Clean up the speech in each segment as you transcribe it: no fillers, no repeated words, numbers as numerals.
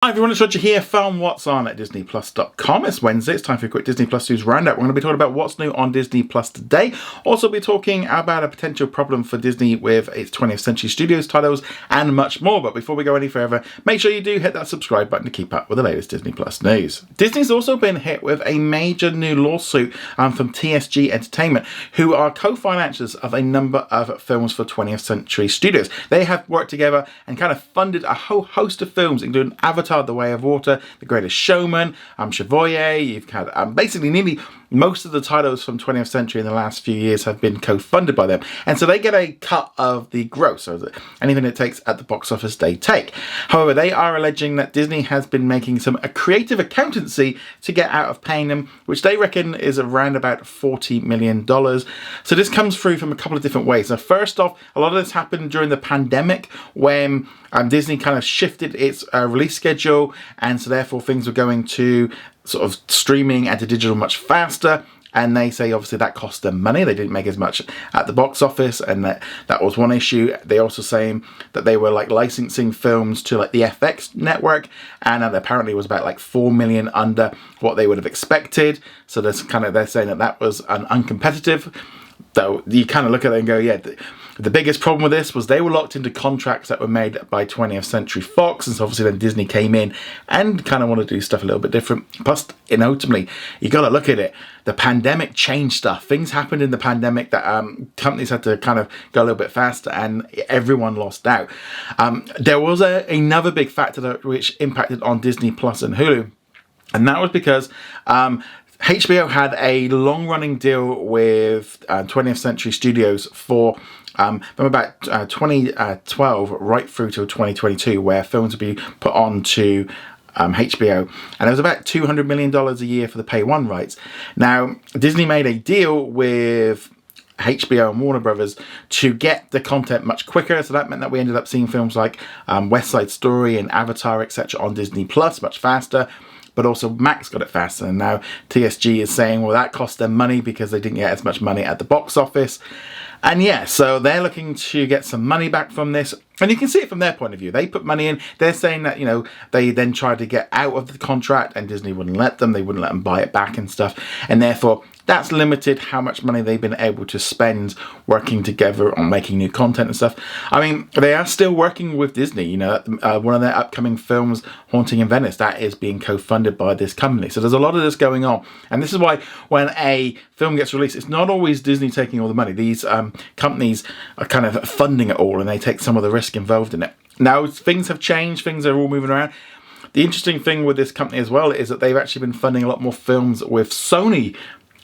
Hi everyone, it's Roger here from What's On at DisneyPlus.com. It's Wednesday, it's time for a quick Disney Plus news roundup. We're going to be talking about what's new on Disney Plus today. Also be talking about a potential problem for Disney with its 20th Century Studios titles and much more. But before we go any further, make sure you do hit that subscribe button to keep up with the latest Disney Plus news. Disney's also been hit with a major new lawsuit from TSG Entertainment, who are co-financiers of a number of films for 20th Century Studios. They have worked together and kind of funded a whole host of films, including Avatar: The Way of Water, The Greatest Showman, Chevalier. You've had basically nearly most of the titles from 20th Century in the last few years have been co-funded by them. And so they get a cut of the gross, so that anything it takes at the box office they take. However, they are alleging that Disney has been making a creative accountancy to get out of paying them, which they reckon is around about $40 million. So this comes through from a couple of different ways. So first off, a lot of this happened during the pandemic when Disney kind of shifted its release schedule, and so therefore things were going to sort of streaming and to digital much faster. And they say obviously that cost them money. They didn't make as much at the box office, and that was one issue. They also saying that they were like licensing films to like the FX network, and that apparently was about like 4 million under what they would have expected. So they're saying that was uncompetitive. Though you kind of look at it and go, yeah, the biggest problem with this was they were locked into contracts that were made by 20th Century Fox, and so obviously then Disney came in and kind of wanted to do stuff a little bit different. Plus, ultimately, you got to look at it. The pandemic changed stuff. Things happened in the pandemic that companies had to kind of go a little bit faster, and everyone lost out. There was another big factor which impacted on Disney Plus and Hulu, and that was because HBO had a long-running deal with 20th Century Studios from about 2012 right through till 2022, where films would be put on to HBO, and it was about $200 million a year for the Pay One rights. Now, Disney made a deal with HBO and Warner Brothers to get the content much quicker, so that meant that we ended up seeing films like West Side Story and Avatar, etc. on Disney Plus much faster. But also Max got it faster, and now TSG is saying, well, that cost them money because they didn't get as much money at the box office. And yeah, so they're looking to get some money back from this. And you can see it from their point of view. They put money in. They're saying that, they then tried to get out of the contract and Disney wouldn't let them. They wouldn't let them buy it back and stuff. And therefore, that's limited how much money they've been able to spend working together on making new content and stuff. I mean, they are still working with Disney. One of their upcoming films, Haunting in Venice, that is being co-funded by this company. So there's a lot of this going on. And this is why when a film gets released, it's not always Disney taking all the money. These companies are kind of funding it all, and they take some of the risk involved in it. Now, things have changed. Things are all moving around. The interesting thing with this company as well is that they've actually been funding a lot more films with Sony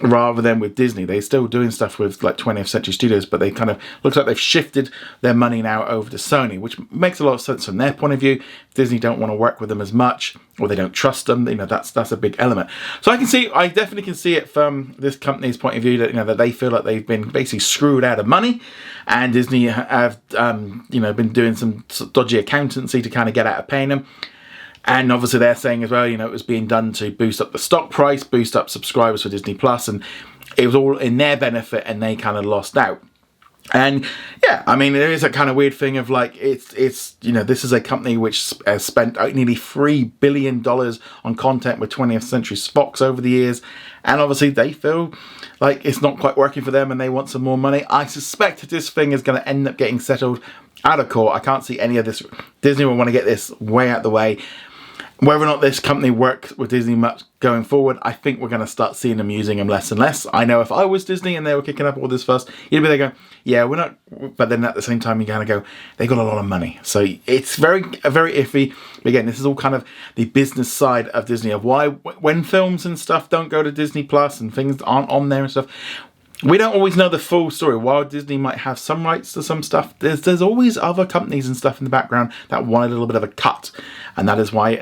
rather than with Disney. They're still doing stuff with like 20th Century Studios, but they kind of looks like they've shifted their money now over to Sony, which makes a lot of sense from their point of view. Disney don't want to work with them as much, or they don't trust them. That's a big element. So I definitely can see it from this company's point of view that that they feel like they've been basically screwed out of money, and Disney have been doing some dodgy accountancy to kind of get out of paying them. And obviously they're saying as well, it was being done to boost up the stock price, boost up subscribers for Disney Plus, and it was all in their benefit, and they kind of lost out. And yeah, I mean, there is a kind of weird thing of like, it's this is a company which has spent nearly $3 billion on content with 20th Century Fox over the years. And obviously they feel like it's not quite working for them and they want some more money. I suspect that this thing is going to end up getting settled out of court. I can't see any of this. Disney will want to get this way out of the way. Whether or not this company works with Disney much going forward, I think we're going to start seeing them using them less and less. I know if I was Disney and they were kicking up all this fuss, you'd be there going, yeah, we're not. But then at the same time, you kind of go, they got a lot of money. So it's very iffy. But again, this is all kind of the business side of Disney, of why when films and stuff don't go to Disney Plus and things aren't on there and stuff, we don't always know the full story. While Disney might have some rights to some stuff, there's always other companies and stuff in the background that want a little bit of a cut. And that is why,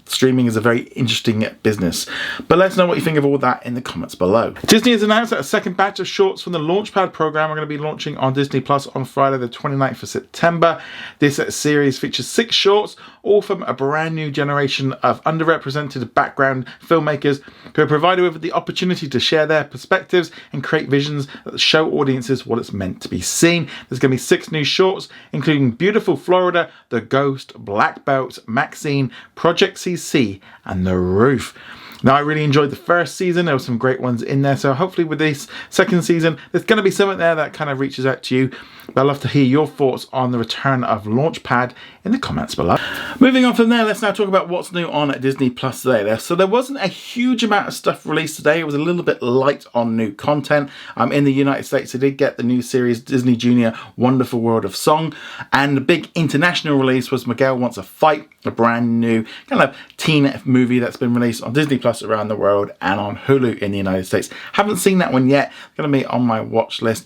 streaming is a very interesting business. But let us know what you think of all that in the comments below. Disney has announced that a second batch of shorts from the Launchpad program are going to be launching on Disney Plus on Friday the 29th of September. This series features 6 shorts, all from a brand new generation of underrepresented background filmmakers who are provided with the opportunity to share their perspectives and create create visions that show audiences what it's meant to be seen. There's going to be 6 new shorts, including Beautiful Florida, The Ghost, Black Belt, Maxine, Project CC, and The Roof. Now, I really enjoyed the first season. There were some great ones in there. So hopefully with this second season, there's going to be something there that kind of reaches out to you. But I'd love to hear your thoughts on the return of Launchpad in the comments below. Moving on from there, let's now talk about what's new on Disney Plus today. So there wasn't a huge amount of stuff released today. It was a little bit light on new content. In the United States, they did get the new series Disney Junior Wonderful World of Song. And the big international release was Miguel Wants a Fight, a brand new kind of teen movie that's been released on Disney Plus around the world and on Hulu in the United States. Haven't seen that one yet. Going to be on my watch list.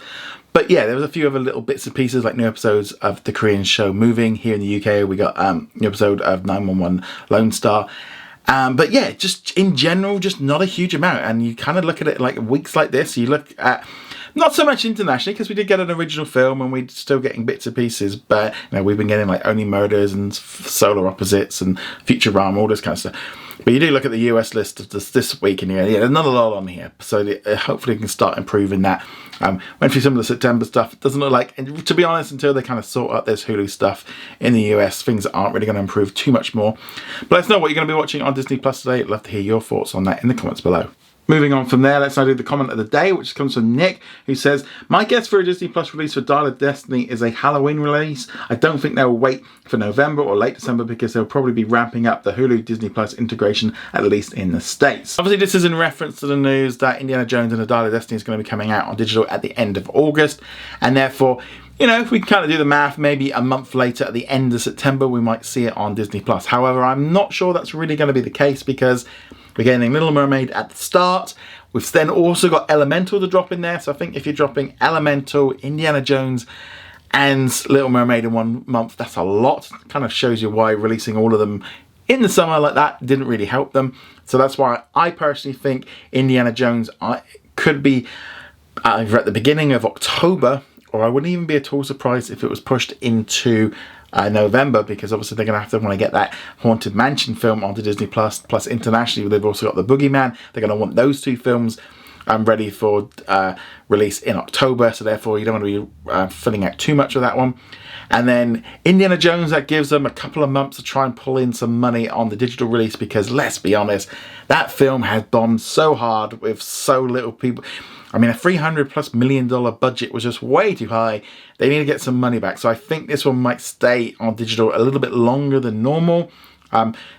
But yeah, there was a few other little bits and pieces, like new episodes of the Korean show Moving. Here in the UK, we got new episode of 911 Lone Star. But yeah, just in general, just not a huge amount. And you kind of look at it like weeks like this, you look at not so much internationally, because we did get an original film and we're still getting bits and pieces, but you know, we've been getting like Only Murders and Solar Opposites and Futurama, all this kind of stuff. But you do look at the US list of this week and yeah, there's not a lot on here. So hopefully we can start improving that. Went through some of the September stuff. It doesn't look like, and to be honest, until they kind of sort out this Hulu stuff in the US, things aren't really going to improve too much more. But let us know what you're going to be watching on Disney Plus today. I'd love to hear your thoughts on that in the comments below. Moving on from there, let's now do the comment of the day, which comes from Nick, who says, my guess for a Disney Plus release for Dial of Destiny is a Halloween release. I don't think they'll wait for November or late December because they'll probably be ramping up the Hulu Disney Plus integration, at least in the States. Obviously, this is in reference to the news that Indiana Jones and the Dial of Destiny is going to be coming out on digital at the end of August, and therefore, you know, if we can kind of do the math, maybe a month later at the end of September, we might see it on Disney Plus. However, I'm not sure that's really going to be the case because we're getting Little Mermaid at the start. We've then also got Elemental to drop in there. So I think if you're dropping Elemental, Indiana Jones, and Little Mermaid in 1 month, that's a lot. Kind of shows you why releasing all of them in the summer like that didn't really help them. So that's why I personally think Indiana Jones could be either at the beginning of October, or I wouldn't even be at all surprised if it was pushed into November, because obviously they're going to have to want to get that Haunted Mansion film onto Disney Plus. Plus internationally, they've also got The Boogeyman. They're going to want those 2 films ready for release in October. So therefore, you don't want to be filling out too much of that one. And then Indiana Jones, that gives them a couple of months to try and pull in some money on the digital release, because let's be honest, that film has bombed so hard with so little people. I mean, a $300+ million budget was just way too high. They need to get some money back. So I think this one might stay on digital a little bit longer than normal,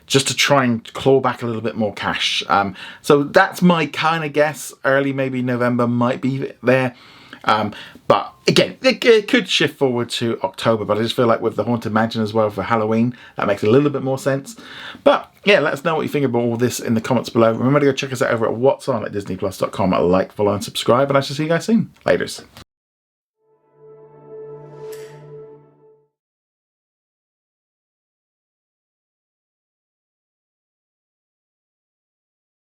just to try and claw back a little bit more cash. So that's my kind of guess. Early, maybe November might be there. But again, it could shift forward to October, but I just feel like with the Haunted Mansion as well for Halloween, that makes a little bit more sense. But yeah, let us know what you think about all this in the comments below. Remember to go check us out over at what's on at disneyplus.com. Like, follow, and subscribe, and I shall see you guys soon. Laters.